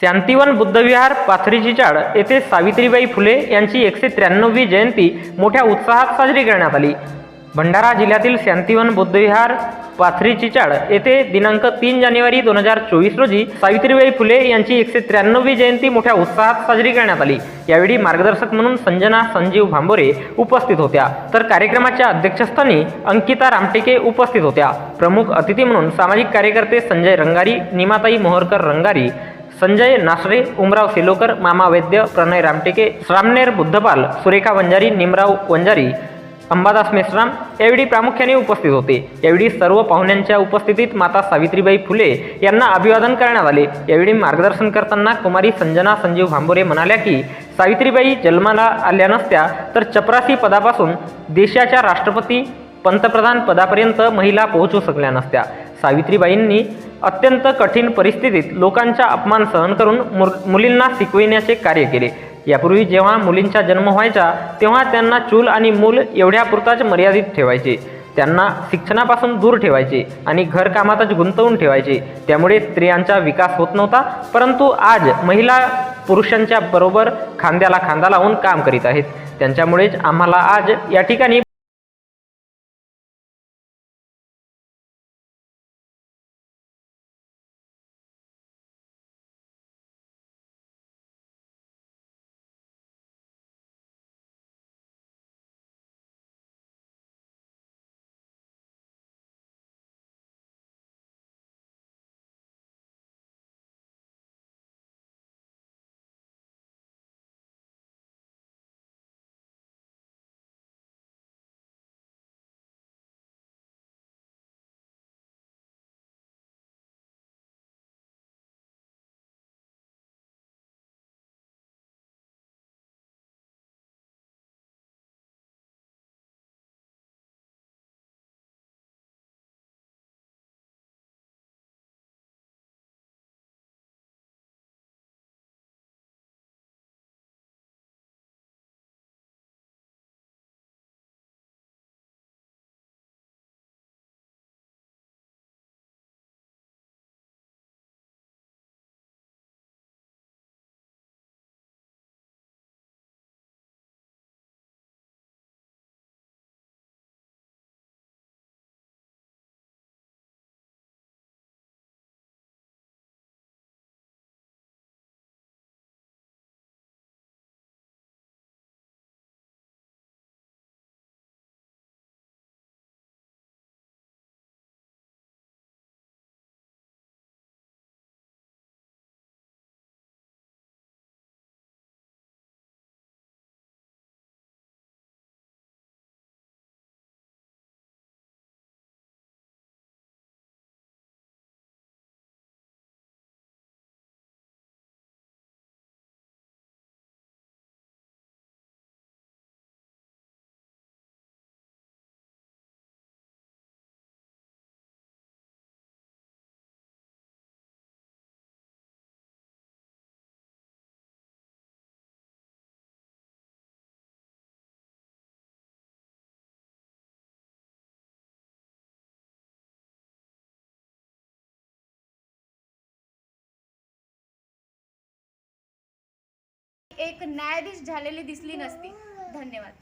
शांतिवन बुद्धविहार पाथरीची चाळ येथे सावित्रीबाई फुले यांची 193वी जयंती मोठ्या उत्साहात साजरी करण्यात आली। भंडारा जिल्ह्यातील शांतिवन बुद्धविहार पाथरीची चाळ येथे दिनांक 3 जानेवारी 2024 रोजी सावित्रीबाई फुले यांची 193वी जयंती मोठ्या उत्साहात साजरी करण्यात आली। यावेळी मार्गदर्शक म्हणून संजना संजीव भांबोरे उपस्थित होत्या, तर कार्यक्रमाच्या अध्यक्षस्थानी अंकिता रामटेके उपस्थित होत्या। प्रमुख अतिथी म्हणून सामाजिक कार्यकर्ते संजय रंगारी, निमाताई मोहरकर रंगारी, संजय नासरे, उमराव सेलोकर, मामा वैद्य, प्रणय रामटेके, श्रामनेर बुद्धपाल, सुरेखा वंजारी, निमराव वंजारी, अंबादास मेश्राम यावेळी प्रामुख्याने उपस्थित होते। यावेळी सर्व पाहुण्यांच्या उपस्थितीत माता सावित्रीबाई फुले यांना अभिवादन करण्यात आले। यावेळी मार्गदर्शन करताना कुमारी संजना संजीव भांबोरे म्हणाल्या की सावित्रीबाई जन्माला आल्या नसत्या तर चपरासी पदापासून देशाच्या राष्ट्रपती पंतप्रधान पदापर्यंत महिला पोहोचू शकल्या नसत्या। सावित्रीबाईंनी अत्यंत कठीण परिस्थितीत लोकांचा अपमान सहन करून मुलींना शिकविण्याचे कार्य केले। यापूर्वी जेव्हा मुलींचा जन्म व्हायचा तेव्हा त्यांना चूल आणि मूल एवढ्यापुरताच मर्यादित ठेवायचे, त्यांना शिक्षणापासून दूर ठेवायचे आणि घरकामातच गुंतवून ठेवायचे। त्यामुळे स्त्रियांचा विकास होत नव्हता, परंतु आज महिला पुरुषांच्या बरोबर खांद्याला खांदा लावून काम करीत आहेत। त्यांच्यामुळेच आम्हाला आज या ठिकाणी एक न्यायाधीश झालेली दिसली नसती। धन्यवाद।